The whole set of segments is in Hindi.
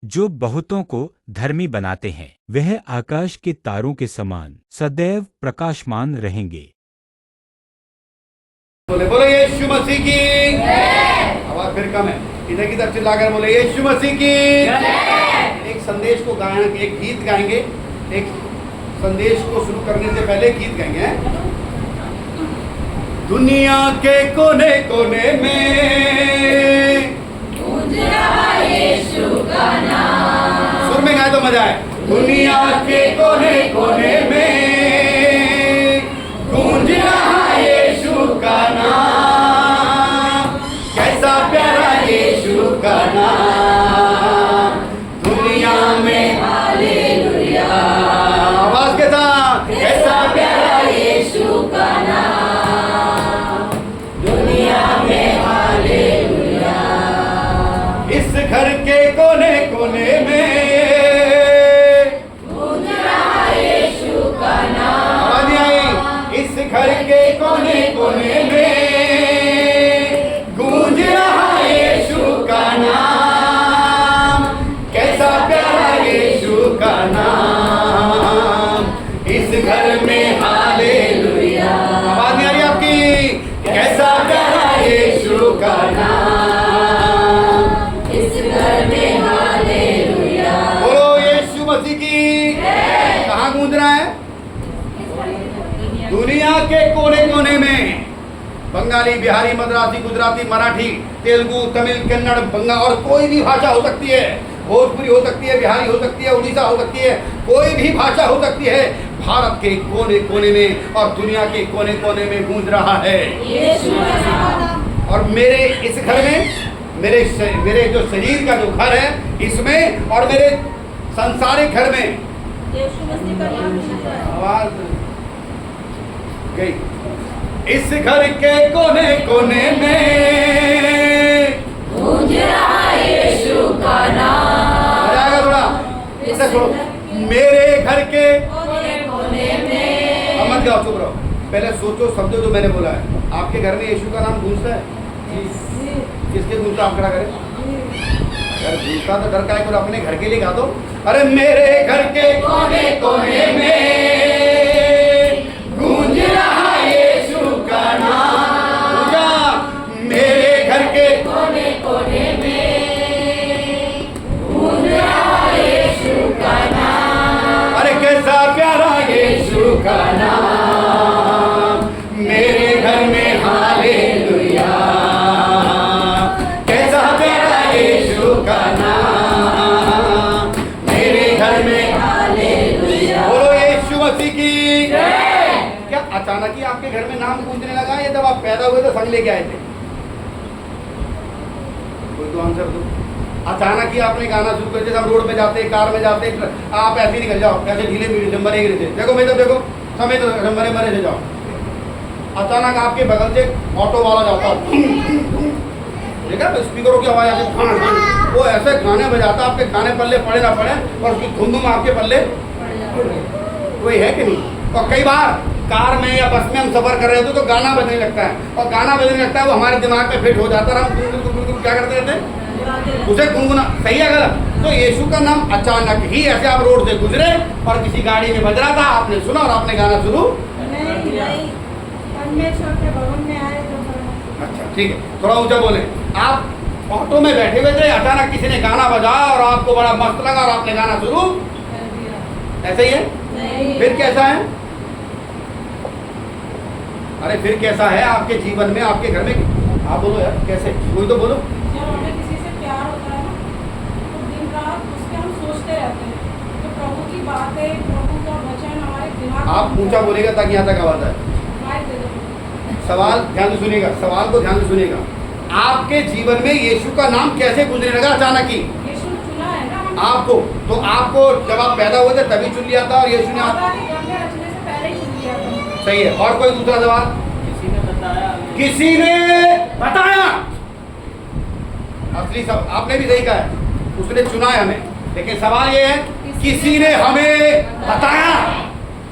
जो बहुतों को धर्मी बनाते हैं, वह आकाश के तारों के समान सदैव प्रकाशमान रहेंगे। बोले बोले यीशु मसीह की आवाज फिर कम है, इधर की तरफ चिल्लाकर बोले यीशु मसीह की। एक संदेश को गाएं, एक गीत गाएंगे। एक संदेश को शुरू करने से पहले गीत गाएंगे। दुनिया के कोने कोने में गूंज रहा यीशु का नाम। सुर में गाए तो मजा आए। दुनिया के कोने कोने में गूंज रहा यीशु का नाम। कैसा प्यारा यीशु का नाम दुनिया में, हालेलुया। आवाज के साथ, कैसा प्यारा यीशु का नाम दुनिया में, हालेलुया। इस घर के कोने कोने में गूंज रहा यीशु का नाम। आवाज नहीं आई? इस घर के कोने कोने में गूंज रहा यीशु का नाम। कैसा प्यारा यीशु का नाम इस घर में, हालेलुया। आवाज नहीं आ रही आपकी? कैसा प्यारा यीशु का नाम इस घर में, हालेलुया। बोलो यीशु मसीह की। कहाँ गूंज रहा है? दुनिया के कोने कोने में। बंगाली, बिहारी, मद्रासी, गुजराती, मराठी, तेलुगु, तमिल, कन्नड़, बंगा और कोई भी भाषा हो सकती है। भोजपुरी हो सकती है, बिहारी हो सकती है, उड़ीसा हो सकती है, कोई भी भाषा हो सकती है। भारत के कोने कोने में और दुनिया के कोने कोने में गूंज रहा है। और मेरे इस घर में, मेरे जो शरीर का जो घर है इसमें, और मेरे संसारिक घर में, आवाज गई। इस घर के कोने कोने में गूंज रहा यीशु का नाम। आएगा थोड़ा ऐसा छोड़ो। मेरे घर के कोने कोने में। अब मत गाओ, चुप रहो। पहले सोचो शब्द जो मैंने बोला है। आपके घर में यीशु का नाम गूंजता है? किसके गूंजता? आप खड़ा करें। अगर गूंजता तो डर का है, कोई अपने घर के लिए गा दो। अरे मेरे घर के कोने कोने में गूंज रहा यीशु का नाम। पूजा मेरे घर के कोने कोने में गूंज रहा यीशु का नाम। अरे कैसा प्यारा यीशु का नाम मेरे घर में, हालेलुया। कैसा प्यारा यीशु का नाम मेरे घर में, हालेलुया। बोलो यीशु मसीह की। क्या अचानक ही आपके घर में नाम गूंजने लगा, या जब आप पैदा हुए तो संग लेके आए थे? कोई तो आंसर दो। अचानक ही आपने गाना शुरू कर दिया। हम रोड पे जाते, कार में जाते, आप ऐसे निकल जाओ, ऐसे ढीले मरे गिरे थे। देखो मैं तो देखो समय तो मरे से जाओ। अचानक आपके बगल से ऑटो वाला जाता, देखा स्पीकरों की आवाज आती, वो ऐसे गाने बजाता, आपके गाने पल्ले पड़े ना पड़े, और उसकी धुम धुम आपके पल्ले कोई है कि नहीं? और कई बार कार में या बस में हम सफर कर रहे होते तो गाना बजने लगता है, और गाना बजने लगता है वो हमारे दिमाग में फिट हो जाता है। हम क्या करते रहते हैं? उसे गुनगुना। सही है गलत? तो यीशु का नाम अचानक ही ऐसे आप रोड से गुजरे और किसी गाड़ी में बज रहा था, आपने सुना और आपने गाना शुरू। अच्छा ठीक है, थोड़ा ऊंचा बोले। आप ऑटो में बैठे हुए थे, अचानक किसी ने गाना बजाया और आपको बड़ा मस्त लगा और आपने गाना शुरू। ऐसा ही है? फिर कैसा है? अरे फिर कैसा है आपके जीवन में, आपके घर में? आप बोलो यार, कैसे? कोई तो बोलो। जब हमें किसी से प्यार होता है ना, तो दिन रात उसके हम सोचते रहते हैं। तो प्रभु की बातें, प्रभु का वचन हमारे दिमाग। आप ऊंचा बोलेगा ताकि यहाँ तक आवाज आए। सवाल ध्यान से सुनिएगा, सवाल को ध्यान से सुनिएगा। आपके जीवन में यीशु का नाम कैसे गुजरने लगा अचानक ही? यीशु चुना है ना आपको। तो आपको जब आप पैदा हुए थे तभी चुन लिया था, और यीशु ने आप रचने से पहले ही चुन लिया था। सही है। और कोई दूसरा सवाल? किसी ने बताया। किसी ने बताया। असली सब आपने भी सही कहा है, उसने चुना है हमें, लेकिन सवाल ये है किसी ने हमें बताया।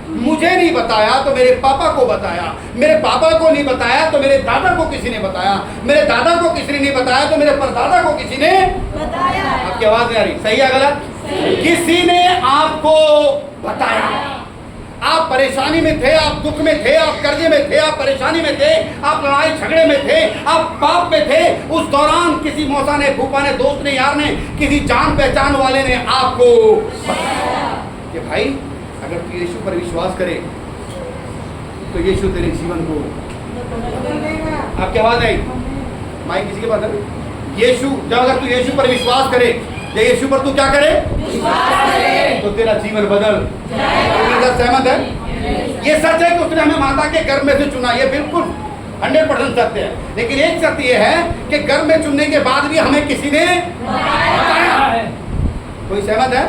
मुझे नहीं बताया तो मेरे पापा को बताया, मेरे पापा को नहीं बताया तो मेरे दादा को किसी ने बताया, मेरे दादा को किसी ने नहीं बताया तो मेरे परदादा को किसी ने बताया। आपकी आवाज नहीं आ रही? सही है गलत? किसी ने आपको बताया। आप परेशानी में थे, आप दुख में थे, आप कर्जे में थे, आप परेशानी में थे, आप लड़ाई झगड़े में थे, आप पाप में थे। उस दौरान किसी मौसा ने, फूफा ने, दोस्त ने, यार ने, किसी जान पहचान वाले ने आपको बताया कि भाई अगर तू यीशु पर विश्वास करे तो यीशु तेरे जीवन को। आपकी आवाज आई? माइक किसी के पास है? यीशु, जब अगर तू यीशु पर विश्वास करे, या यीशु पर तू क्या करे? विश्वास करे, तो तेरा जीवन बदल जाएगा। सहमत है? ये सच है कि उसने हमें माता के गर्भ में से चुना, ये बिल्कुल 100% सत्य है। लेकिन एक सत्य ये है कि गर्भ में चुनने के बाद भी हमें किसी ने बताया। कोई सहमत है?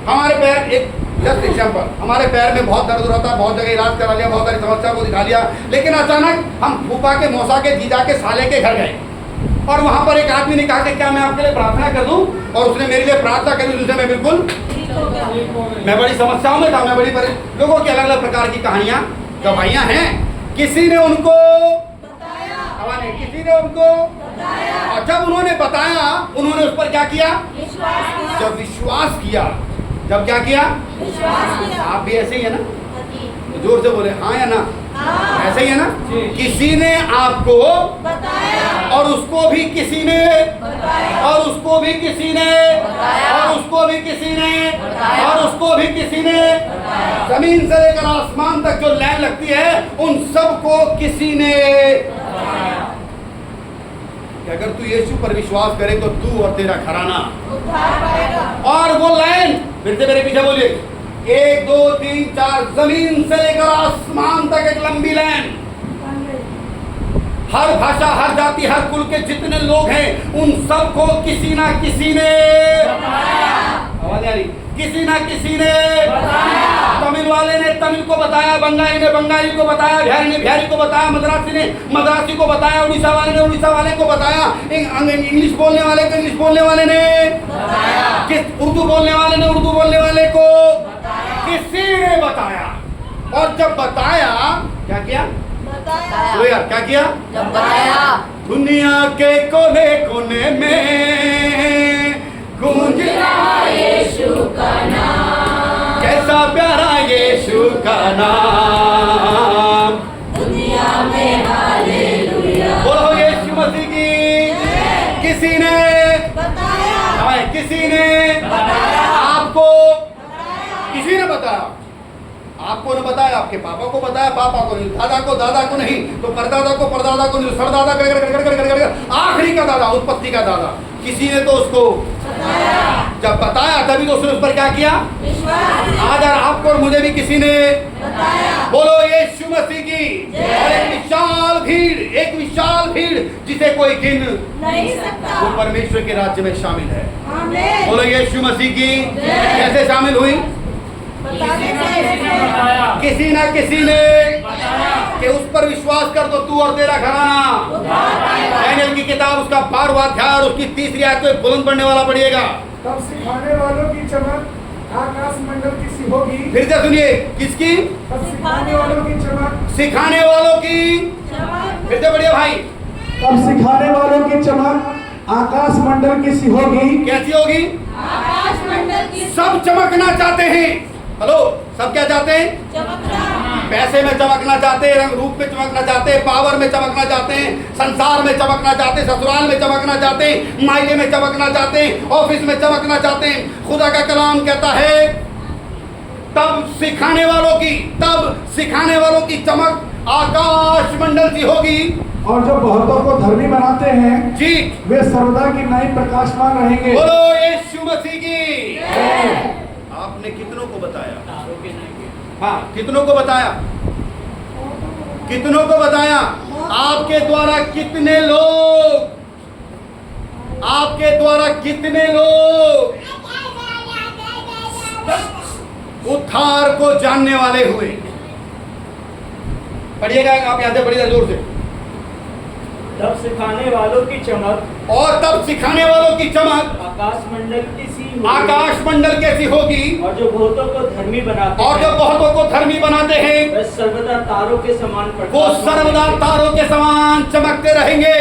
हमारे पैर, एक जस्ट एग्जाम्पल, हमारे पैर में बहुत दर्द होता, बहुत जगह इलाज करा लिया, बहुत सारी समस्या को दिखा लिया, लेकिन अचानक हम फूफा के, मौसा के, जीजा के, साले के घर गए और वहां पर एक आदमी ने कहा कि क्या मैं आपके लिए प्रार्थना कर दूं, और उसने मेरे लिए प्रार्थना करी, उससे मैं बिल्कुल, मैं बड़ी समस्याओं में था, मैं बड़ी लोगों की अलग अलग प्रकार की कहानियां, गवाहियां हैं। किसी ने उनको बताया, किसी ने उनको बताया, और जब उन्होंने बताया, उन्होंने उस पर क्या किया? जब विश्वास किया, जब क्या किया? विश्वास किया। आप भी ऐसे ही है ना? जोर से बोले हाँ या ना? ऐसे ही है ना? किसी ने आपको बताया, और उसको भी किसी ने बताया, और उसको भी किसी ने बताया, और उसको भी किसी ने बताया, और उसको भी किसी ने बताया। जमीन से लेकर आसमान तक जो लाइन लगती है, उन सबको किसी ने बताया। अगर तू यीशु पर विश्वास करे तो तू और तेरा घराना उद्धार पाएगा। और वो लाइन फिर से मेरे पीछे बोलिए, 1 2 3 4, जमीन से लेकर आसमान तक एक लंबी लाइन। हर भाषा, हर जाति, हर कुल के जितने लोग हैं, उन सबको किसी ना किसी ने बताया। आवाज आ रही? किसी ना किसी ने बताया। तमिल वाले ने तमिल को बताया, बंगाली ने बंगाली को बताया, बिहारी ने बिहारी को बताया, मद्रासी ने मद्रासी को बताया, उड़ीसा वाले ने उड़ीसा वाले को बताया, इंग्लिश बोलने वाले को इंग्लिश बोलने वाले ने बताया, किस उर्दू बोलने वाले ने उर्दू बोलने वाले को बताया। किसी ने बताया। और जब बताया, क्या किया? बताया। तो यार क्या किया? जब बताया, दुनिया के कोने कोने में गूंज रहा यीशु का नाम, कैसा प्यारा यीशु का नाम, दुनिया में हालेलुया। बोलो यीशु मसीह की। किसी ने बताया, किसी ने बताया, आपको किसी ने बताया, आपको ने बताया, आपके पापा को बताया, पापा को नहीं, दादा को, दादा को नहीं, तो परदादा को, परदादा को नहीं, सरदादा कर आखिरी का दादा, उत्पत्ति का दादा, किसी ने तो उसको बताया। जब बताया तभी तो उसने उस पर क्या किया? विश्वास। आज आपको और मुझे भी किसी ने बताया। बोलो यीशु मसीह की। और एक विशाल भीड़ जिसे कोई गिन नहीं सकता, वो परमेश्वर के राज्य में शामिल है। आमीन। बोलो यीशु मसीह की। कैसे शामिल हुई? किसी ना किसी ने कि उस पर विश्वास कर तो तू और तेरा घराना। डैनियल की किताब उसका 12वां अध्याय और उसकी 3री आयत को बुलंद पढ़ने वाला पढ़िएगा। तब सिखाने वालों की चमक आकाश मंडल की सी होगी। फिर से सुनिए, किसकी? तब सिखाने वालों की चमक, सिखाने वालों की। फिर से बढ़िया भाई। तब सिखाने वालों की चमक आकाश मंडल की सी होगी। कैसी होगी? आकाश मंडल की। सब चमकना चाहते हैं। हेलो, सब क्या चाहते हैं? चमकना। पैसे में चमकना चाहते हैं, रंग रूप में चमकना चाहते हैं, पावर में चमकना चाहते हैं, संसार में चमकना चाहते हैं, ससुराल में चमकना चाहते हैं, मायके में चमकना चाहते हैं, ऑफिस में चमकना चाहते हैं। खुदा का कलाम कहता है तब सिखाने वालों की चमक आकाश मंडल सी होगी। और जो बहुतों को धर्मी बनाते हैं जी, वे सर्वदा की नई प्रकाशमान रहेंगे। बोलो यीशु मसीह की। आपने कितनों को बताया? हाँ, कितनों को बताया? कितनों को बताया? आपके द्वारा कितने लोग उद्धार को जानने वाले हुए। पढ़िएगा, आप यहां से पढ़िएगा जोर से। तब सिखाने वालों की चमक और तब सिखाने वालों की चमक आकाश मंडल की सी होगी। आकाश मंडल कैसी होगी। और जो बहुतों को धर्मी बनाते और जो हैं, बहुतों को धर्मी बनाते हैं वे सर्वदा तारों के समान वो प्रकाशमान सर्वदा रहेंगे। तारों के समान चमकते रहेंगे।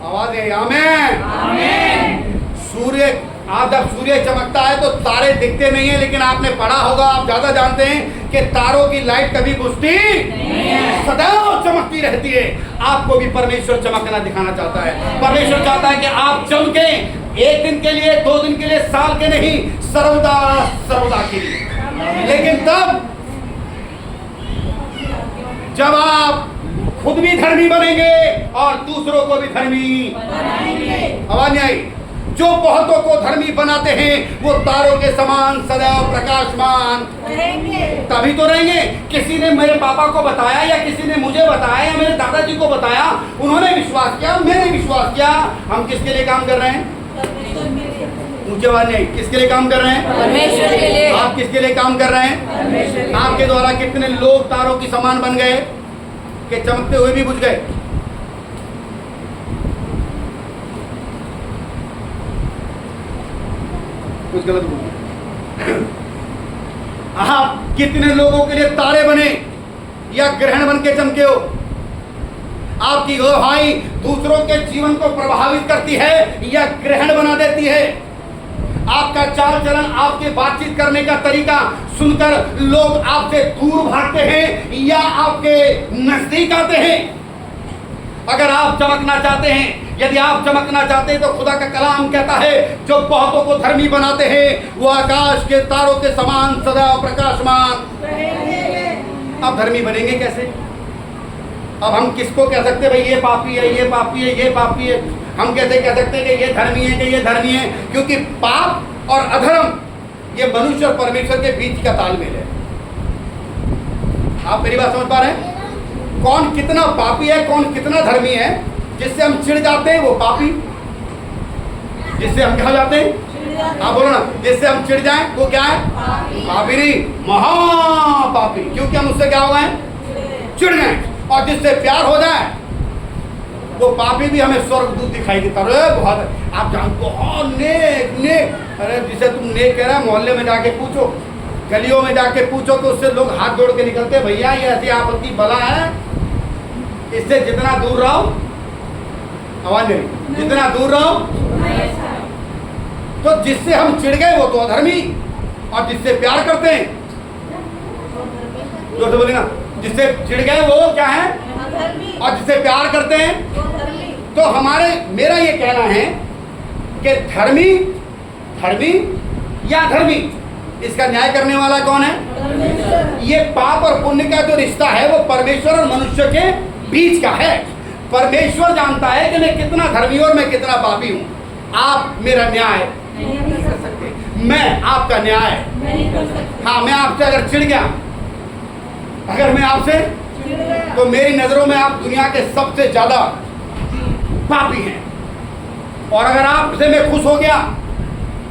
आवाज है आमीन। सूर्य, आज जब सूर्य चमकता है तो तारे दिखते नहीं है, लेकिन आपने पढ़ा होगा, आप ज्यादा जानते हैं कि तारों की लाइट कभी बुझती नहीं, सदैव चमकती रहती है। आपको भी परमेश्वर चमकना दिखाना चाहता है। परमेश्वर चाहता है कि आप चमके, एक दिन के लिए, 2 दिन के लिए, साल के नहीं, सर्वदा सर्वदा के लिए। लेकिन तब जब आप खुद भी धर्मी बनेंगे और दूसरों को भी धर्मी आवाज नहीं आई। जो बहुतों को धर्मी बनाते हैं वो तारों के समान सदैव प्रकाशमान तभी तो रहेंगे। किसी ने मेरे पापा को बताया या किसी ने मुझे बताया या मेरे दादाजी को बताया, उन्होंने विश्वास किया, मैंने विश्वास किया। हम किसके लिए काम कर रहे हैं? ऊंचे आवाज नहीं, किसके लिए काम कर रहे हैं? परमेश्वर के लिए। आप किसके लिए काम कर रहे हैं? आपके द्वारा कितने लोग तारों की समान बन गए कि चमकते हुए भी बुझ गए। कुछ गलत बोल, आप कितने लोगों के लिए तारे बने या ग्रहण बन के चमके हो। आपकी गवाही दूसरों के जीवन को प्रभावित करती है या ग्रहण बना देती है। आपका चाल चलन, आपके बातचीत करने का तरीका सुनकर लोग आपसे दूर भागते हैं या आपके नजदीक आते हैं। अगर आप चमकना चाहते हैं, यदि आप चमकना चाहते हैं तो खुदा का कलाम कहता है जो बहुतों को धर्मी बनाते हैं वो आकाश के तारों के समान सदा प्रकाशमान। अब धर्मी बनेंगे कैसे? अब हम किसको कह सकते हैं भाई ये पापी है, ये पापी है, ये पापी है? हम कैसे कह सकते हैं कि ये धर्मी है, कि ये धर्मी है? क्योंकि पाप और अधर्म ये मनुष्य और परमेश्वर के बीच का तालमेल है। आप मेरी बात समझ पा रहे हैं? कौन कितना पापी है, कौन कितना धर्मी है? जिससे हम चिढ़ जाते हैं वो पापी, जिससे हम क्या जाते हैं? आप बोलो ना, जिससे हम चिढ़ जाएं वो क्या है? पापी नहीं, महापापी। क्योंकि हम उससे क्या हो गए? चिढ़ गए। और जिससे प्यार हो जाए वो पापी भी हमें स्वर्गदूत दिखाई देता। अरे बहुत आप जानते हो नेक नेक। अरे जिसे तुम नेक कह रहे हैं, मोहल्ले में जाके पूछो, गलियों में जाके पूछो तो उससे लोग हाथ जोड़ के निकलते, भैया ये ऐसी आपत्ति बला है, इससे जितना दूर रहो, आवाज नहीं, जितना दूर रहो। तो जिससे हम चिढ़ गए वो तो अधर्मी, और जिससे प्यार करते हैं, जो तो बोले ना, जिससे चिढ़ गए वो क्या है? और जिससे प्यार करते हैं। तो हमारे, मेरा ये कहना है कि धर्मी धर्मी या धर्मी, इसका न्याय करने वाला कौन है? ये पाप और पुण्य का जो रिश्ता है वो परमेश्वर और मनुष्य के बीच का है। परमेश्वर जानता है कि मैं कितना धर्मी और मैं कितना पापी हूँ। आप मेरा न्याय नहीं कर सकते, मैं आपका न्याय हाँ, मैं आपसे अगर चिढ़ गया, अगर मैं आपसे, तो मेरी नजरों में आप दुनिया के सबसे ज्यादा पापी हैं। और अगर आपसे मैं खुश हो गया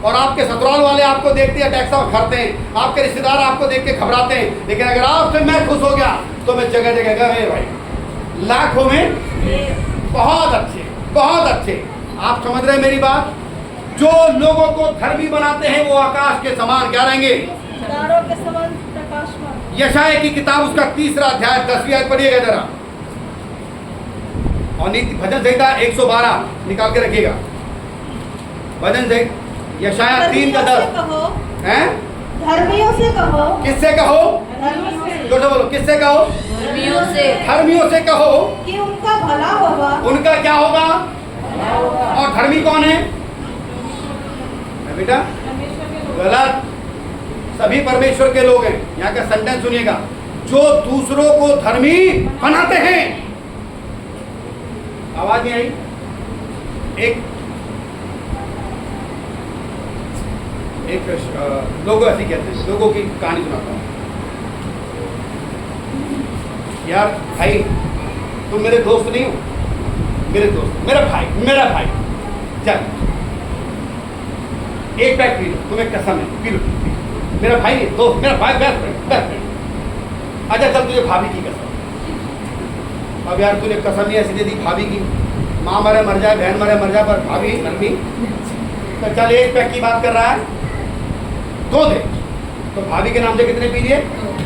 और आपके ससुराल वाले आपको देखते हैं टैक्स करते हैं, आपके रिश्तेदार आपको देख के घबराते हैं, लेकिन अगर आपसे मैं खुश हो गया तो मैं जगह जगह गए भाई लाखों में बहुत अच्छे, बहुत अच्छे। आप समझ रहे हैं मेरी बात? जो लोगों को धर्मी बनाते हैं वो आकाश के समान क्या रहेंगे? तारों के समान प्रकाशमान। यशाया की किताब उसका 3रा अध्याय 10वीं आयत पढ़िएगा जरा। और नीति भजन संहिता 112 निकाल के रखिएगा। भजन संहिता यशाया 3 का 10 हैं? धर्मियों से कहो। किससे कहो? धर्मियों से। जोर से बोलो, किससे कहो? धर्मियों से। धर्मियों से कहो कि उनका भला होगा। उनका क्या होगा? और धर्मी कौन है बेटा? गलत, सभी परमेश्वर के लोग हैं। यहाँ का सेंटेंस सुनिएगा, जो दूसरों को धर्मी बनाते हैं। आवाज नहीं आई? एक लोग ऐसे कहते हैं, लोगों की कहानी सुनाता हूँ। यार भाई, तुम मेरे दोस्त नहीं हो, मेरे दोस्त, मेरा भाई, चल एक पैक पी लो, तुम्हें कसम है, पी लो, मेरा भाई है, दोस्त, मेरा भाई, बेस्ट फ्रेंड। अच्छा चल, तुझे भाभी की कसम, अब यार तूने कसम नहीं ऐसी दे दी भाभी की, माँ मरे मर जाए, बहन मरे मर जाए, पर भाभी मम्मी तो चल एक पैक की बात कर रहा है, 2 दे। तो भाभी के नाम से कितने पी लिए?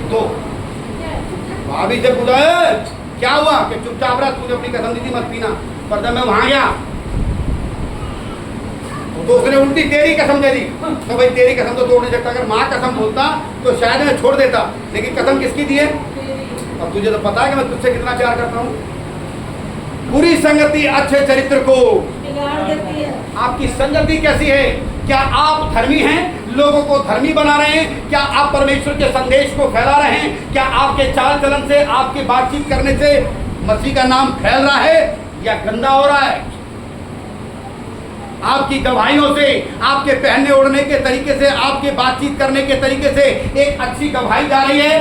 2। भाभी से पूछा क्या हुआ कि चुपचाप रहा, तूने अपनी कसम दी थी मत पीना, पर जब मैं वहां गया तो उसने उल्टी तेरी कसम दे दी। तो भाई तेरी कसम तो तोड़ नहीं सकता, अगर माँ कसम बोलता तो शायद मैं छोड़ देता, लेकिन कसम किसकी दी है? अब तुझे तो पता है कि मैं तुझसे कितना प्यार करता हूँ। बुरी संगति अच्छे चरित्र को बिगाड़ देती है। आपकी संगति कैसी है? क्या आप धर्मी हैं, लोगों को धर्मी बना रहे हैं? क्या आप परमेश्वर के संदेश को फैला रहे हैं? क्या आपके चाल चलन से, आपकी बातचीत करने से मसीह का नाम फैल रहा है या गंदा हो रहा है? आपकी गवाहियों से, आपके पहनने ओढ़ने के तरीके से, आपके बातचीत करने के तरीके से एक अच्छी गवाही जा रही है,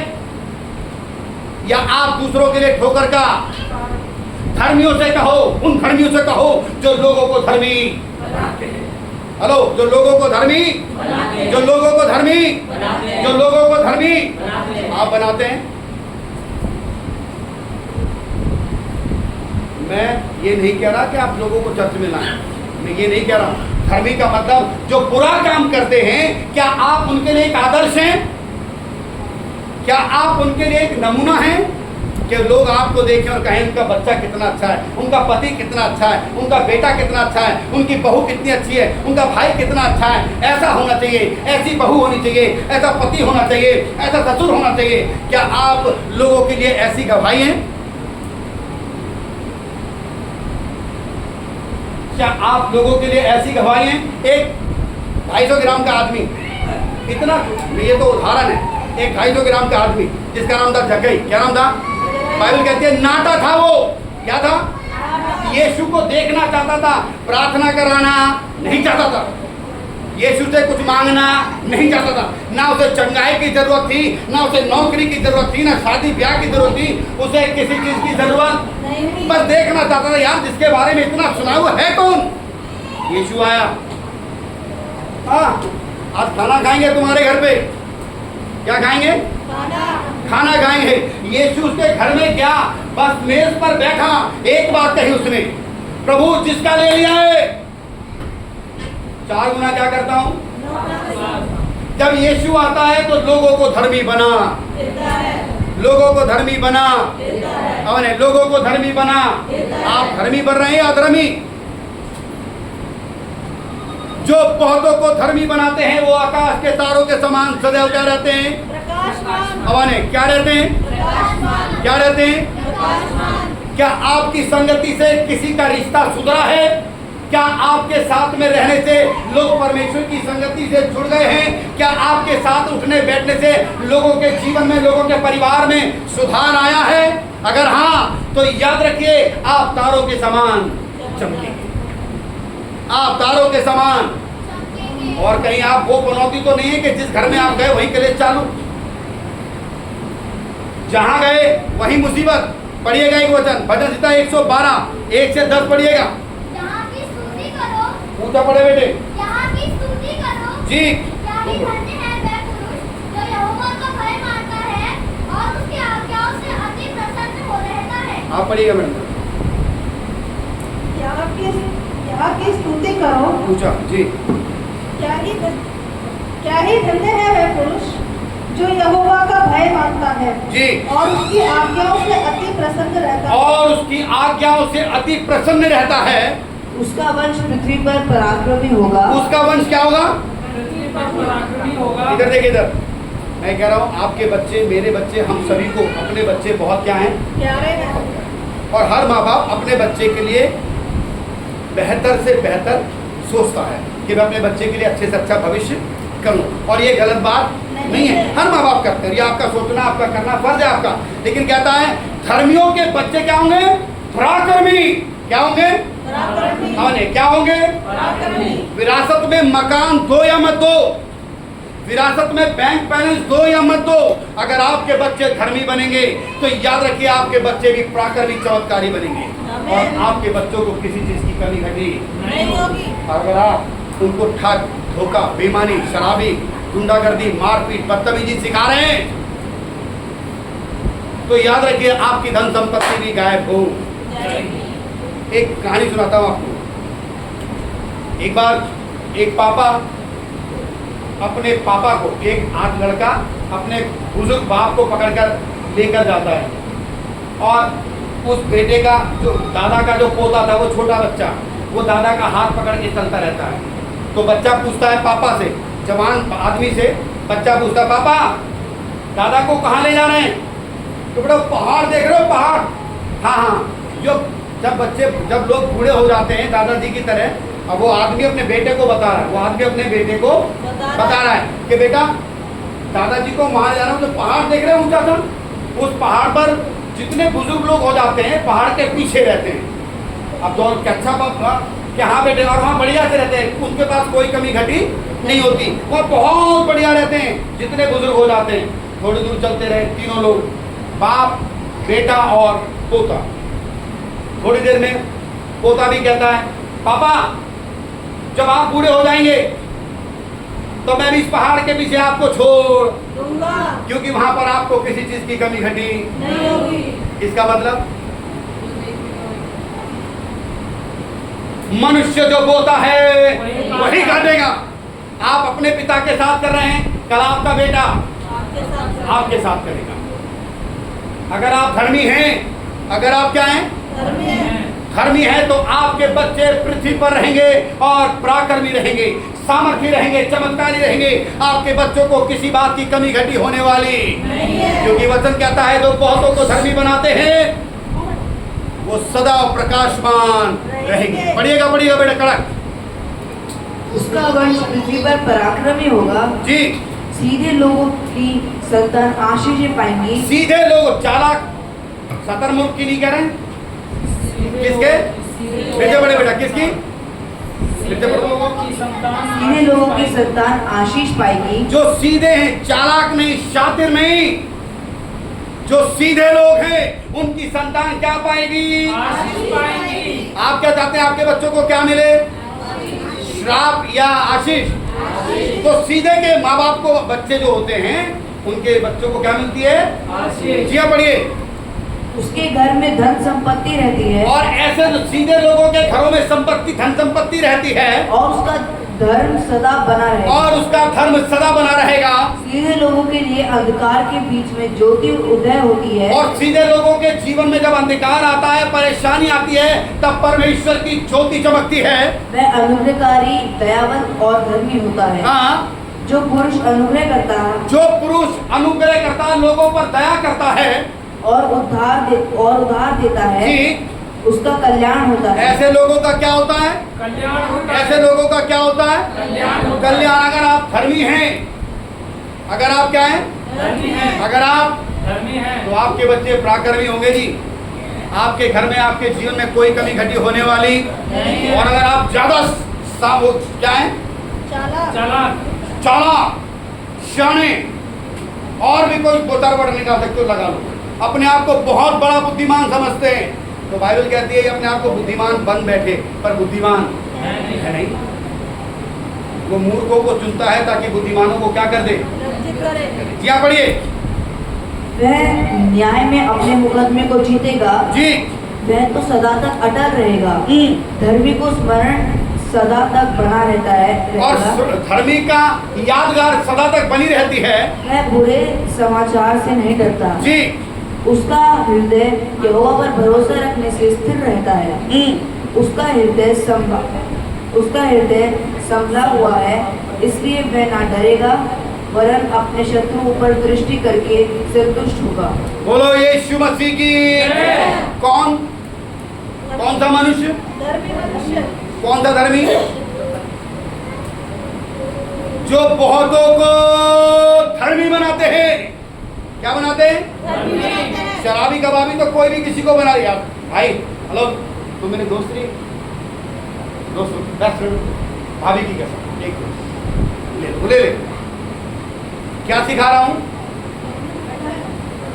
या आप दूसरों के लिए ठोकर का? धर्मियों से कहो, उन धर्मियों से कहो जो लोगों को धर्मी, हेलो, जो लोगों को धर्मी, जो लोगों को धर्मी, जो लोगों को धर्मी आप बनाते हैं। मैं ये नहीं कह रहा कि आप लोगों को चर्च में लाएं, मैं ये नहीं कह रहा हूं। धर्मी का मतलब जो बुरा काम करते हैं, क्या आप उनके लिए एक आदर्श हैं? क्या आप उनके लिए एक नमूना हैं कि लोग आपको देखें और कहें उनका बच्चा कितना अच्छा है, उनका पति कितना अच्छा है, उनका बेटा कितना अच्छा है, उनकी बहू कितनी अच्छी है, उनका भाई कितना अच्छा है, ऐसा होना चाहिए, ऐसी बहू होनी चाहिए, ऐसा पति होना चाहिए, ऐसा ससुर होना चाहिए? क्या आप लोगों के लिए ऐसी गवाही हैं? क्या आप लोगों के लिए ऐसी गवाही हैं? एक 250 ग्राम का आदमी, इतना, ये तो उदाहरण है, एक 250 ग्राम का आदमी जिसका नाम था जक्कई, क्या नाम था? बाइबल कहती है नाटा था वो, क्या था? यीशु को देखना चाहता था, प्रार्थना कराना नहीं चाहता था, यीशु से कुछ मांगना नहीं चाहता था, ना उसे चंगाई की जरूरत थी, ना उसे नौकरी की जरूरत थी, ना शादी ब्याह की जरूरत थी, उसे किसी चीज की जरूरत नहीं, बस देखना चाहता था यार जिसके बारे में इतना सुना हुआ है कौन? यीशु आया। हाँ, आज खाना खाएंगे तुम्हारे घर पे, क्या खाएंगे? खाना खाएंगे। यीशु उसके घर में गया, बस मेज पर बैठा, एक बात कही उसने, प्रभु जिसका ले लिया है 4 गुना क्या करता हूं? जब यीशु आता है तो लोगों को धर्मी बना, लोगों को धर्मी बना, अवने लोगों को धर्मी बना। आप धर्मी बन रहे हैं या अधर्मी? जो बहुतों को धर्मी बनाते हैं वो आकाश के तारों के समान सदैव क्या रहते हैं? अवने क्या रहते हैं? क्या रहते हैं? क्या आपकी संगति से किसी का रिश्ता सुधरा है? क्या आपके साथ में रहने से लोग परमेश्वर की संगति से जुड़ गए हैं? क्या आपके साथ उठने बैठने से लोगों के जीवन में, लोगों के परिवार में सुधार आया है? अगर हाँ तो याद रखिए आप तारों के समान चमकेंगे, आप तारों के समान। और कहीं आप वो पनौती तो नहीं है कि जिस घर में आप गए वही कलेश चालू, जहां गए वही मुसीबत। पढ़िएगा एक वचन, भजन संहिता 112 1 से 10 पढ़िएगा। ऊंचा पढ़े बेटे। यहाँ की स्तुति करो जी। क्या ही धन्य है वह पुरुष जो यहोवा का भय मानता है और उसकी आज्ञाओं से अति प्रसन्न हो रहता है। आप पढ़िएगा मैडम। यहाँ की स्तुति करो। ऊंचा जी। क्या ही धन्य है वह पुरुष जो यहोवा का भय मानता है जी, और उसकी आज्ञाओं से अति प्रसन्न रहता है। और उसकी आज्ञाओं से अति प्रसन्न रहता है। उसका वंश पृथ्वी पर पराक्रमी होगा। उसका वंश क्या होगा? पृथ्वी पर पराक्रमी होगा। इधर देखिए, इधर मैं कह रहा हूँ आपके बच्चे, मेरे बच्चे, हम सभी को अपने बच्चे बहुत क्या हैं? प्यारे हैं। और हर माँ बाप अपने बच्चे के लिए बेहतर से बेहतर सोचता है कि मैं अपने बच्चे के लिए अच्छे से अच्छा भविष्य करूं, और ये गलत बात नहीं है, हर माँ बाप करते हैं, ये आपका सोचना, आपका करना फर्ज है आपका। लेकिन कहता है धर्मियों के बच्चे क्या होंगे? पराक्रमी। क्या होंगे? पराक्रमी। क्या होंगे? पराक्रमी। विरासत में मकान दो या मत दो, विरासत में बैंक बैलेंस दो या मत दो, अगर आपके बच्चे धर्मी बनेंगे तो याद रखिए आपके बच्चे भी पराक्रमी चमत्कारी बनेंगे, और आपके बच्चों को किसी चीज की कमी घटी नहीं होगी। अगर आप उनको ठग, धोखा, बेईमानी, शराबी, गुंडागर्दी, मारपीट, बदतमीजी सिखा रहे हैं तो याद रखिए आपकी धन संपत्ति भी गायब हो। एक कहानी सुनाता हूँ आपको। एक बार एक पापा अपने पापा को, एक आज लड़का अपने बुजुर्ग बाप को पकड़कर लेकर जाता है, और उस बेटे का जो दादा का जो पोता था, वो छोटा बच्चा, वो दादा का हाथ पकड़ के चलता रहता है। तो बच्चा पूछता है पापा से, जवान आदमी से बच्चा पूछता है, पापा दादा को कहाँ ले जा रहे हैं? तो बेटा पहाड़ देख रहे हो, पहाड़? हाँ हाँ। जब लोग बूढ़े हो जाते हैं दादाजी की तरह, अब वो आदमी अपने बेटे को बता रहा है, वो आदमी अपने बेटे को बता रहा है कि बेटा दादाजी को वहाँ जा रहा हूँ, जो पहाड़ देख रहे हैं ऊंचा सा, उस पहाड़ पर जितने बुजुर्ग लोग हो जाते हैं पहाड़ के पीछे रहते हैं। अब तो अच्छा पापा कि हाँ बेटे, और वहाँ बढ़िया से रहते हैं, उनके पास कोई कमी घटी नहीं होती, वो बहुत बढ़िया रहते हैं जितने बुजुर्ग हो जाते हैं। थोड़ी दूर चलते रहे तीनों लोग, बाप, बेटा और पोता। थोड़ी देर में पोता भी कहता है, पापा जब आप बूढ़े हो जाएंगे तो मैं भी इस पहाड़ के पीछे आपको छोड़ दूंगा, क्योंकि वहां पर आपको किसी चीज की कमी घटी नहीं होगी। इसका मतलब मनुष्य जो बोता है वही काटेगा। आप अपने पिता के साथ कर रहे हैं, कल आपका बेटा आपके साथ करेगा। अगर आप धर्मी हैं, अगर आप क्या हैं? धर्मी है, तो आपके बच्चे पृथ्वी पर रहेंगे और पराक्रमी रहेंगे, सामर्थ्य रहेंगे, चमत्कारी रहेंगे। आपके बच्चों को किसी बात की कमी घटी होने वाली नहीं है, क्योंकि वचन कहता है जो बहुतों को धर्मी बनाते हैं वो सदा प्रकाशमान रहेंगे। पढ़िएगा पढ़िएगा बेटा कड़क। उसका वंश पृथ्वी पर पराक्रमी होगा जी। सीधे लोगों की संतान आशीष पाएंगी। सीधे लोग, चालाक शतरमुख की नहीं कह रहे? किसके? बेटे बड़े बेटा किसकी? सीधे लोगों की संतान आशीष पाएगी। जो सीधे हैं, चालाक नहीं, शातिर नहीं, जो सीधे लोग हैं उनकी संतान क्या पाएगी? आशीष पाएंगी। आप क्या चाहते हैं आपके बच्चों को क्या मिले? श्राप या आशीष? तो सीधे के माँ बाप को बच्चे जो होते हैं उनके बच्चों को क्या मिलती है? आशीष। जी पढ़िए। उसके घर में धन संपत्ति रहती है। और ऐसे सीधे लोगों के घरों में संपत्ति, धन संपत्ति रहती है, और उसका धर्म सदा बना रहेगा। और उसका धर्म सदा बना रहेगा। सीधे लोगों के लिए अंधकार के बीच में ज्योति उदय होती है। और सीधे लोगों के जीवन में जब अंधकार आता है, परेशानी आती है, तब परमेश्वर की ज्योति चमकती है। वह अनुग्रहकारी, दयावान और धर्मी होता है। हाँ, जो पुरुष अनुग्रह करता है, जो पुरुष अनुग्रह करता है, लोगों पर दया करता है और उधार देता है, जी, उसका कल्याण होता है। ऐसे लोगों का क्या होता है? कल्याण होता है। ऐसे लोगों का क्या होता है? कल्याण होता है। कल्याण। अगर आप धर्मी हैं, अगर आप क्या हैं? धर्मी है। अगर आप धर्मी है तो आपके बच्चे पराक्रमी होंगे जी। आपके घर में, आपके जीवन में कोई कमी घटी होने वाली नहीं। और अगर आप ज्यादा क्या है? चालाक, चालाक, शाणे और भी कोई दो चार वर्ड निकाल सकते हो, लगा लो। अपने आप को बहुत बड़ा बुद्धिमान समझते हैं, तो बाइबल कहती है अपने आप को बुद्धिमान बन बैठे, पर बुद्धिमान है नहीं। वो मूर्खों को चुनता है ताकि बुद्धिमानों को क्या कर दे? जी हाँ पढ़िए। वह न्याय में अपने मुकदमे को जीतेगा। जी। वह तो सदा तक अटल रहेगा। धर्मी को स्मरण सदा तक बना रहता है। और धर्मी का यादगार सदा तक बनी रहती है। वह बुरे समाचार से नहीं डरता। जी। उसका हृदय यहोवा पर भरोसा रखने से स्थिर रहता है। उसका हृदय संभला हुआ है, इसलिए वह ना डरेगा, वरन अपने शत्रुओं पर दृष्टि करके संतुष्ट होगा। बोलो यीशु मसीह की। कौन सा मनुष्य? कौन सा धर्मी? जो बहुतों को धर्मी बनाते हैं। क्या बनाते हैं? शराबी कबाबी तो कोई भी किसी को बना दिया। भाई हेलो, तुम मेरे दोस्त रही, दोस्त बेस्ट फ्रेंड, भाभी की कसम, एक ले ले। क्या सिखा रहा हूं?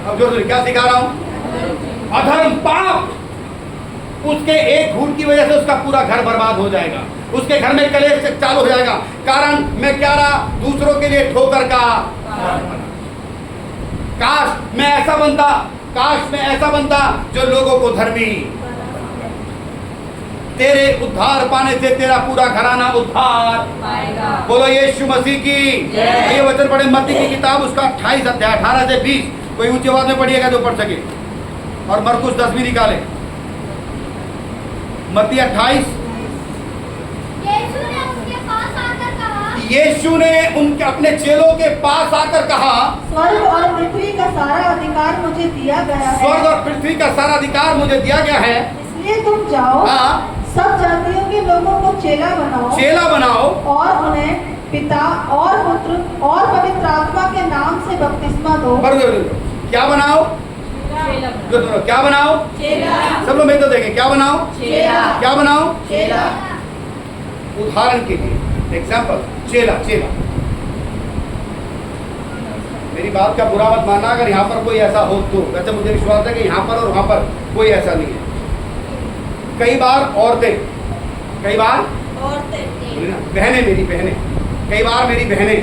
अब जोर से क्या सिखा रहा हूं? अधर्म, पाप। उसके एक घूट की वजह से उसका पूरा घर बर्बाद हो जाएगा, उसके घर में कलेश चालू हो जाएगा। कारण मैं क्या रहा? दूसरों के लिए ठोकर का। काश मैं ऐसा बनता, काश मैं ऐसा बनता जो लोगों को धर्मी। तेरे उद्धार पाने से तेरा पूरा घराना उद्धार पाएगा। बोलो यीशु मसीह की। ये वचन पढ़े मत्ती की किताब उसका 28 अध्याय 18 से 20। कोई ऊंची आवाज में पढ़िएगा जो पढ़ सके। और मरकुस 10 भी निकाले। मत्ती 28। यीशु ने उनके अपने चेलों के पास आकर कहा, स्वर्ग और पृथ्वी का सारा अधिकार मुझे दिया गया है। स्वर्ग और पृथ्वी का सारा अधिकार मुझे दिया गया है, इसलिए तुम जाओ, हाँ, सब जातियों के लोगों को चेला बनाओ, चेला बनाओ और उन्हें पिता और पुत्र और पवित्र आत्मा के नाम से बपतिस्मा दो। क्या बनाओ? क्या बनाओ? सब लोग मैं तो देखें, क्या बनाओ? क्या बनाओ? उदाहरण के लिए एग्जाम्पल, चेला। चेला, मेरी बात का बुरा मत मानना अगर यहाँ पर कोई ऐसा हो तो। वैसे मुझे विश्वास है कि यहाँ पर और वहाँ पर कोई ऐसा नहीं है। कई बार औरतें, कई बार बोली ना, बहनें, मेरी बहनें, कई बार मेरी बहनें,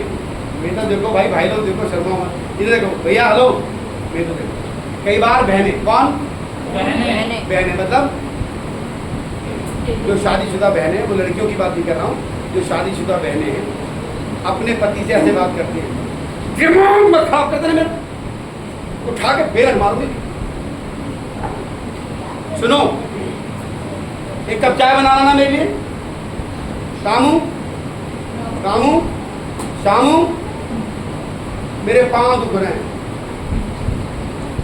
मैं तो देखो भाई लोग देखो, शर्मा मत, इधर देखो भैया, हेलो, मैं तो देखो, कई बार बहनें, कौन? बहनें मतलब जो शादीशुदा बहनें, वो लड़कियों की बात नहीं कर रहा हूँ, जो शादीशुदा बहनें हैं अपने पति से ऐसे बात करती हैं, दिमाग मत खराब करते ना मेरा, उठा के बेरन मारूंगी। सुनो, एक कप चाय बना लाना मेरे लिए। शामू, शामू, शामू, मेरे पांव दुख रहे हैं,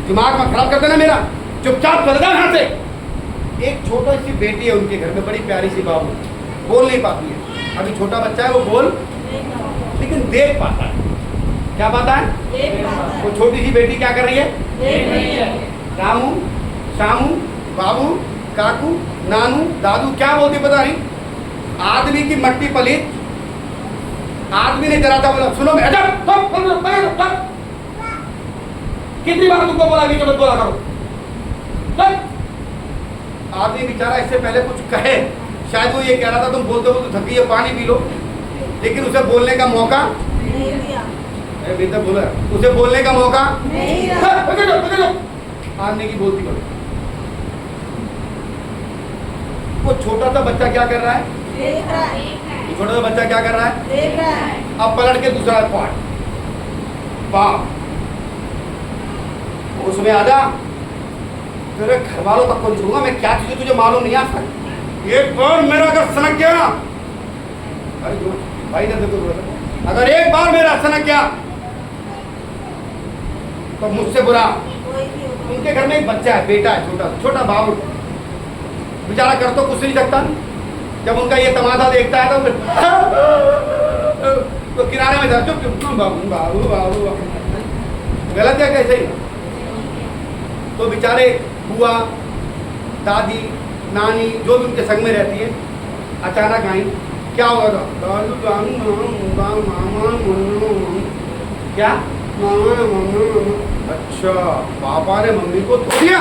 दिमाग मत खराब करते ना मेरा, चुपचाप चल जाओ यहाँ से। एक छोटी सी बेटी है उनके घर में, बड़ी प्यारी सी बाबू, बोल नहीं पाती है, अभी छोटा बच्चा है, वो बोल लेकिन देख पाता है। क्या पाता है? वो छोटी सी बेटी क्या कर रही है? रामू, शामू, बाबू, काकू, नानू, दादू, क्या बोलती पता नहीं। आदमी की मट्टी पलीत, आदमी ने जरा था बोला, सुनो मैं कितनी बार तुमको बोला कि मत बोला करो। आदमी बेचारा इससे पहले कुछ कहे, शायद वो ये कह रहा था तुम बोलते हो तो थकी है, पानी पी लो, लेकिन उसे बोलने का मौका नहीं दिया। बोला उसे बोलने का मौका नहीं दिया। आदमी की बोलती बोलो। वो छोटा सा बच्चा क्या कर रहा है? देख रहा है। छोटा सा बच्चा क्या कर रहा है? देख रहा है। अब पलट के दूसरा पार्ट, बाप, उसमें आ जा, तेरे घर वालों तक को नहीं छोड़ूंगा मैं, क्या चीज तुझे मालूम नहीं आ सकती। एक बार मेरा अगर सनक गया, अरे भाई इधर देखो, अगर एक बार मेरा सनक गया तो मुझसे बुरा। उनके घर में एक बच्चा है, बेटा है, छोटा छोटा बाबू, बेचारा कर तो कुछ नहीं सकता। जब उनका ये तमाशा देखता है तो फिर तो किनारे में जा, चुप चुप, बाबू बाबू बाबू, गलत है कैसे ही। तो बेचारे बुआ, दादी, नानी जो भी उनके संग में रहती है, अचानक आई, क्या होगा? क्या? अच्छा, पापा ने मम्मी को धो दिया।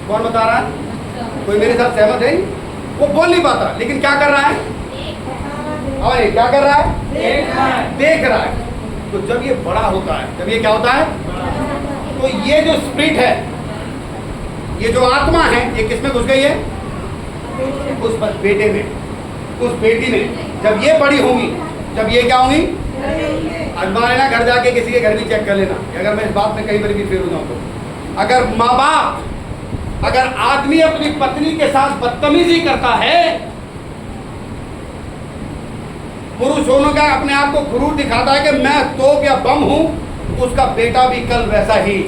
कौन बता रहा है? कोई मेरे साथ सहमत है? वो बोल नहीं पाता, लेकिन क्या कर रहा है? और क्या कर रहा है? देख रहा है। तो जब ये बड़ा होता है, जब ये क्या होता है, तो ये जो स्पिरिट है, ये जो आत्मा है, ये किसमें घुस गई है? उस बेटे में, उस बेटी में। जब ये बड़ी होंगी, जब ये क्या होंगी, अजमा लेना, घर जाके किसी के घर भी चेक कर लेना, अगर मैं इस बात में कहीं पर भी फेल हो जाऊं तो। अगर माँ बाप, अगर आदमी अपनी पत्नी के साथ बदतमीजी करता है, पुरुष होने का अपने आप को गुरूर दिखाता है कि मैं तोप या बम हूं, उसका बेटा भी कल वैसा ही,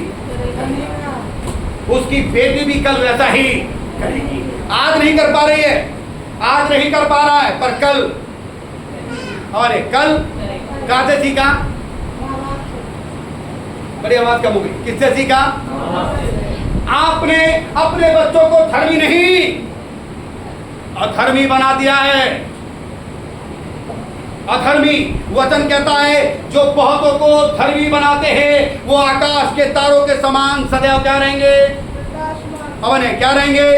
उसकी बेटी भी कल वैसा ही करेगी। आज नहीं कर पा रही है, आज नहीं कर पा रहा है, पर कल, और कल कहां से सीखा? बड़ी आवाज कम हो गई। किससे सीखा? आपने अपने बच्चों को धर्मी नहीं, अधर्मी बना दिया है। अधर्मी, वचन कहता है जो बहुतों को धर्मी बनाते हैं वो आकाश के तारों के समान सदैव क्या रहेंगे? अवन है, क्या रहेंगे?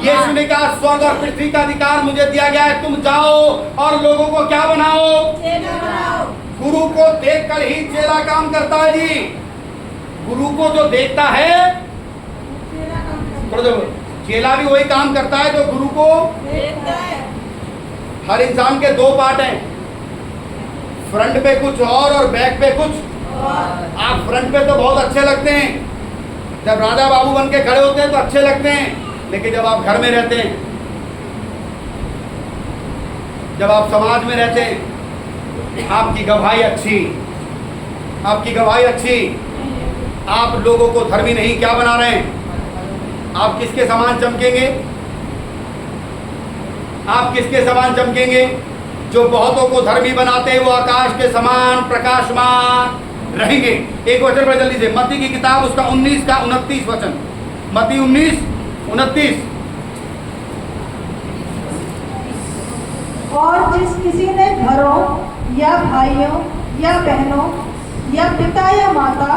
यीशु ने कहा स्वर्ग और पृथ्वी का अधिकार मुझे दिया गया है, तुम जाओ और लोगों को क्या बनाओ? चेला बनाओ। गुरु को देखकर ही चेला काम करता है जी। गुरु को जो देखता है, थोड़ा देखो, चेला भी वही काम करता है जो गुरु को देखता है। हर इंसान के दो पार्ट हैं, फ्रंट पे कुछ और बैक पे कुछ। आप फ्रंट पे तो बहुत अच्छे लगते हैं, जब राजा बाबू बन के खड़े होते हैं तो अच्छे लगते हैं, लेकिन जब आप घर में रहते हैं, जब आप समाज में रहते हैं, आपकी गवाही अच्छी, आपकी गवाही अच्छी, आप लोगों को धर्मी नहीं क्या बना रहे हैं? आप किसके समान चमकेंगे? आप किसके समान चमकेंगे? जो बहुतों को धर्मी बनाते हैं वो आकाश के समान प्रकाशमान रहेंगे। एक वचन पर जल्दी से, मत्ती की किताब उसका 19 का 29 वचन, मत्ती 19:29। और जिस किसी ने घरों या भाइयों या बहनों या पिता या माता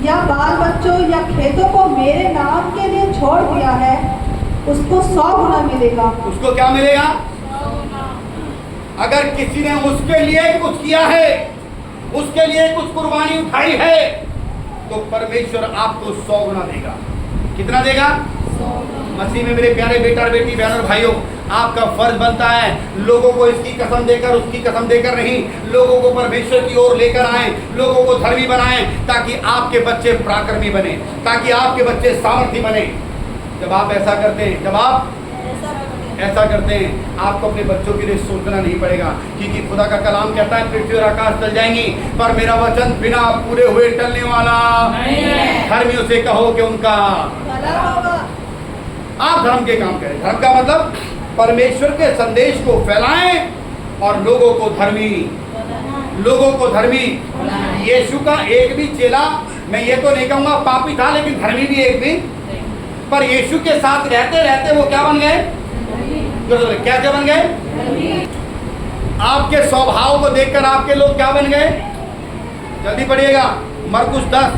या बाल बच्चों या खेतों को मेरे नाम के लिए छोड़ दिया है, उसको 100 गुना मिलेगा। उसको क्या मिलेगा? अगर किसी ने उसके लिए कुछ किया है, उसके लिए कुछ कुर्बानी उठाई है, तो परमेश्वर आपको 100 गुना देगा। कितना देगा? मसीह में मेरे प्यारे बेटा और बेटी, बहन और भाइयों, आपका फर्ज बनता है लोगों को इसकी कसम देकर, उसकी कसम देकर नहीं, लोगों को परमेश्वर की ओर लेकर आए, लोगों को धर्मी बनाएं, ताकि आपके बच्चे पराक्रमी बने, ताकि आपके बच्चे सामर्थी बने। जब आप ऐसा करते हैं, जब आप ऐसा करते हैं, आपको अपने बच्चों के लिए सोचना नहीं पड़ेगा, क्योंकि खुदा का कलाम कहता है पृथ्वी और आकाश टल जाएंगी पर मेरा वचन बिना पूरे हुए टलने वाला नहीं है। धर्मियों से कहो कि उनका भला होगा। आप धर्म के काम करें। धर्म का मतलब परमेश्वर के संदेश को फैलाएं और लोगों को धर्मी। यीशु का एक भी चेला, मैं ये तो नहीं कहूँगा पापी था, लेकिन धर्मी भी एक भी, पर यीशु के साथ रहते रहते वो क्या बन गए? क्या बन गए? आपके स्वभाव को देखकर आपके लोग क्या बन गए? जल्दी पढ़िएगा, मरकुस 10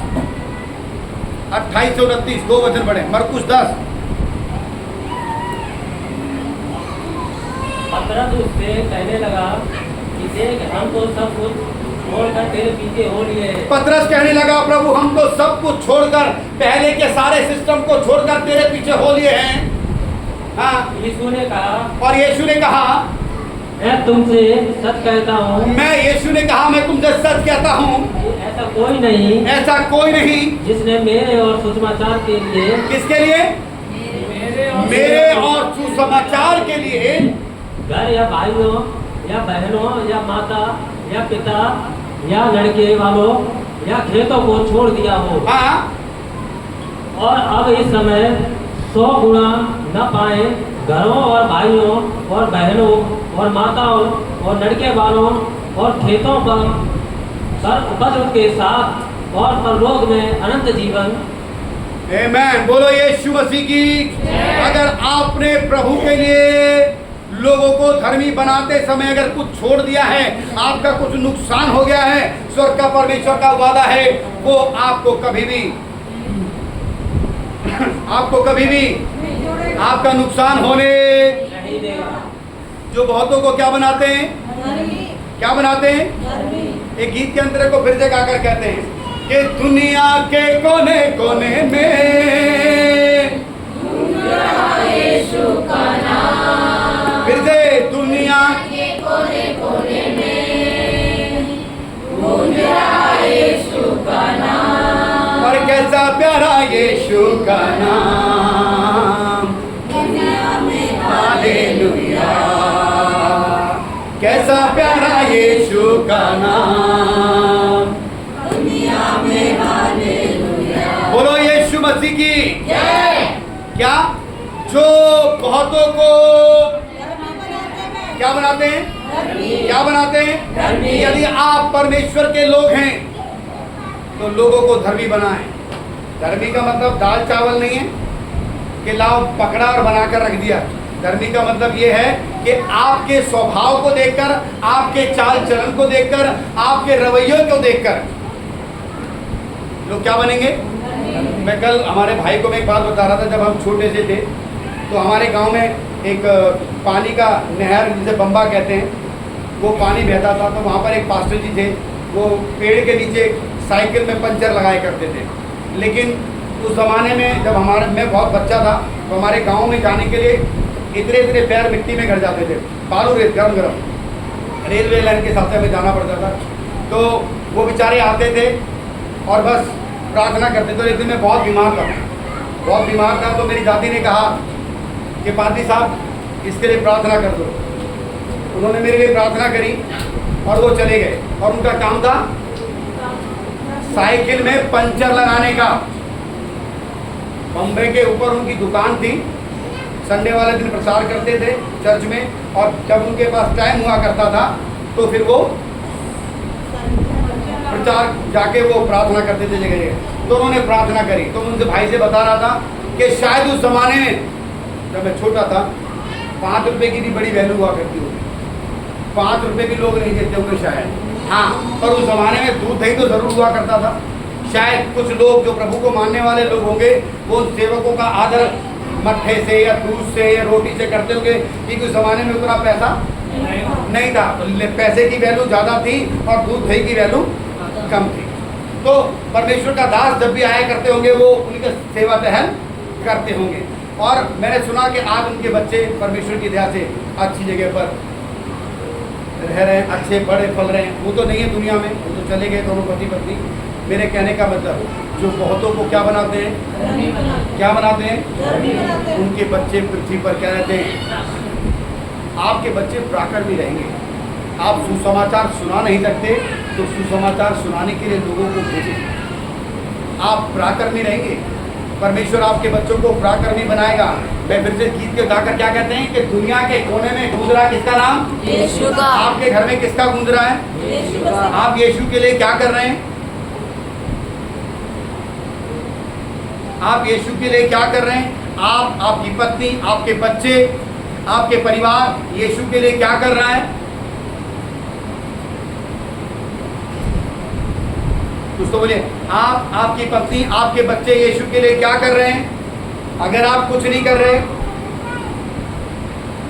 28 से 29, 2 वचन पढ़े। मरकुस 10। पतरस उससे कहने लगा कि देख, हम तो सब कुछ छोड़कर तेरे पीछे हो लिए हैं। पतरस कहने लगा, प्रभु हम तो सब कुछ छोड़कर, पहले के सारे सिस्टम को छोड़कर तेरे पीछे हो लिए हैं। हाँ, यीशु ने कहा, और यीशु ने कहा, मैं तुमसे सच कहता हूँ, यीशु ने कहा मैं तुमसे सच कहता हूँ, ऐसा कोई नहीं जिसने मेरे और सुसमाचार के लिए, किसके लिए? मेरे और सुसमाचार के लिए घर या भाइयों या बहनों या माता या पिता या लड़के वालों या खेतों को छोड़ दिया हो, हाँ, और अब इस समय 100 गुना न पाए घरों और भाइयों और बहनों और माताओं और लड़के वालों और खेतों पर उपज के साथ और परलोक में अनंत जीवन। आमीन। बोलो यीशु मसीह की। अगर आपने प्रभु के लिए लोगों को धर्मी बनाते समय अगर कुछ छोड़ दिया है, आपका कुछ नुकसान हो गया है, स्वर्ग का परमेश्वर का वादा है वो आपको कभी भी आपका नुकसान होने नहीं देगा। जो बहुतों को क्या बनाते हैं? क्या बनाते हैं? एक गीत के अंतर को फिर से गाकर कहते हैं कि दुनिया के कोने कोने में यीशु का नाम, फिर से दुनिया के कोने कोने में गूंज रहा यीशु का नाम, और कैसा प्यारा यीशु का नाम, दुनिया में हालेलुया, कैसा प्यारा यीशु का नाम, दुनिया में हालेलुया। बोलो यीशु मसीह की जय। क्या जो बहुतों को क्या बनाते हैं? क्या बनाते हैं? यदि आप परमेश्वर के लोग हैं तो लोगों को धर्मी बनाएं। धर्मी का मतलब दाल चावल नहीं है कि लाओ पकड़ा और बनाकर रख दिया। धर्मी का मतलब ये है कि आपके स्वभाव को देखकर, आपके चाल चलन को देखकर, आपके रवैयों को देखकर लोग क्या बनेंगे? मैं कल हमारे भाई को मैं एक बात बता रहा था, जब हम छोटे से थे तो हमारे गांव में एक पानी का नहर जिसे बम्बा कहते हैं, वो पानी बहता था। तो वहाँ पर एक पास्टर जी थे, वो पेड़ के नीचे साइकिल में पंचर लगाया करते थे। लेकिन उस ज़माने में जब मैं बहुत बच्चा था तो हमारे गांव में जाने के लिए इतने इतने पैर मिट्टी में गड़ जाते थे, बालू रेत गरम गरम, रेलवे लाइन के हिसाब से हमें जाना पड़ता था। तो वो बेचारे आते थे और बस प्रार्थना करते थे। एक दिन मैं बहुत बीमार था तो मेरी दादी ने कहा कि पादी साहब इसके लिए प्रार्थना कर दो। उन्होंने मेरे लिए प्रार्थना करी और वो चले गए। और उनका काम था साइकिल में पंचर लगाने का। बम्बई के ऊपर उनकी दुकान थी, संडे वाले दिन प्रचार करते थे चर्च में, और जब उनके पास टाइम हुआ करता था तो फिर वो प्रचार जाके वो प्रार्थना करते थे जगह जगह। तो उन्होंने प्रार्थना करी तो उनसे भाई से बता रहा था कि शायद उस जमाने में जब मैं छोटा था 5 रुपए की भी बड़ी वैल्यू हुआ करती होगी, 5 रुपए भी लोग नहीं देते होंगे शायद। हाँ, पर उस जमाने में दूध दही तो जरूर हुआ करता था। शायद कुछ लोग जो प्रभु को मानने वाले लोग होंगे वो सेवकों का आदर मट्ठे से या दूध से या रोटी से करते होंगे, क्योंकि उस जमाने में उतना पैसा नहीं था। तो पैसे की वैल्यू ज़्यादा थी और दूध दही की वैल्यू कम थी। तो परमेश्वर का दास जब भी आया करते होंगे वो उनके सेवा टहल करते होंगे। और मैंने सुना कि आज उनके बच्चे परमेश्वर की दया से अच्छी जगह पर रह रहे हैं, अच्छे बड़े फल रहे हैं। वो तो नहीं है दुनिया में, वो तो चले गए दोनों पति पत्नी। मेरे कहने का मतलब जो बहुतों को क्या बनाते हैं, क्या बनाते हैं, उनके बच्चे पृथ्वी पर क्या रहते हैं। आपके बच्चे पराक्रमी रहेंगे। आप सुसमाचार सुना नहीं सकते तो सुसमाचार सुनाने के लिए लोगों को भेजें। आप पराक्रमी रहेंगे, परमेश्वर आपके बच्चों को पराक्रमी बनाएगा। मैं फिर से गीत के गाकर क्या कहते हैं कि दुनिया के कोने में गूंज रहा है किसका नाम, यीशु का। आपके घर में किसका गूंज रहा है, यीशु का। आप यीशु के लिए क्या कर रहे हैं, आप यीशु के लिए क्या कर रहे हैं। आप, आपकी पत्नी, आपके बच्चे, आपके परिवार यीशु के लिए क्या कर रहा है। कुछ तो बोलिए। आप, आपकी पत्नी, आपके बच्चे यीशु के लिए क्या कर रहे हैं। अगर आप कुछ नहीं कर रहे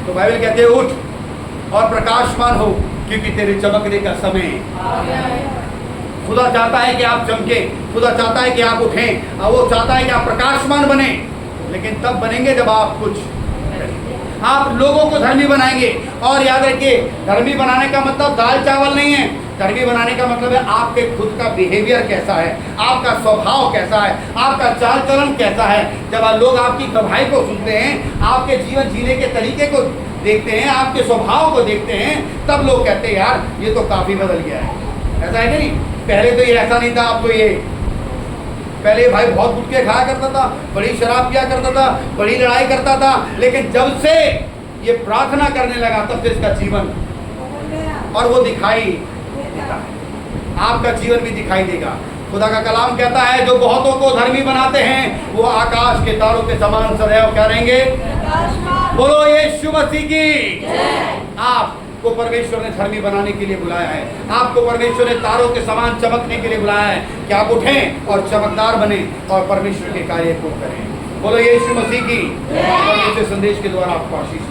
तो बाइबल कहते हैं उठ और प्रकाशमान हो क्योंकि तेरे चमकने का समय है। खुदा चाहता है कि आप चमके, खुदा चाहता है कि आप उठें, और वो चाहता है कि आप प्रकाशमान बने। लेकिन तब बनेंगे जब आप कुछ, आप लोगों को धर्मी बनाएंगे। और याद रखिए, धर्मी बनाने का मतलब दाल चावल नहीं है। धर्मी बनाने का मतलब है आपके खुद का बिहेवियर कैसा है, आपका स्वभाव कैसा है, आपका चाल चलन कैसा है। जब लोग आपकी गवाही को सुनते हैं, आपके जीवन जीने के तरीके को देखते हैं, आपके स्वभाव को देखते हैं, तब लोग कहते हैं यार ये तो काफ़ी बदल गया है। ऐसा है कि नहीं। पहले तो ये ऐसा नहीं था, अब तो ये, पहले भाई बहुत गुटखे खाया करता था, बड़ी शराब पिया करता था, बड़ी लड़ाई करता था, लेकिन जब से ये प्रार्थना करने लगा तब से इसका जीवन, और वो दिखाई देता है, आपका जीवन भी दिखाई देगा। खुदा का कलाम कहता है जो बहुतों को धर्मी बनाते हैं वो आकाश के तारों के समान सदैव क्या रहेंगे। बोलो यीशु मसीह की। आपको परमेश्वर ने धर्मी बनाने के लिए बुलाया है, आपको परमेश्वर ने तारों के समान चमकने के लिए बुलाया है कि आप उठें और चमकदार बने और परमेश्वर के कार्य को करें। बोलो यीशु मसीह की। और इस संदेश के द्वारा आपको आशीष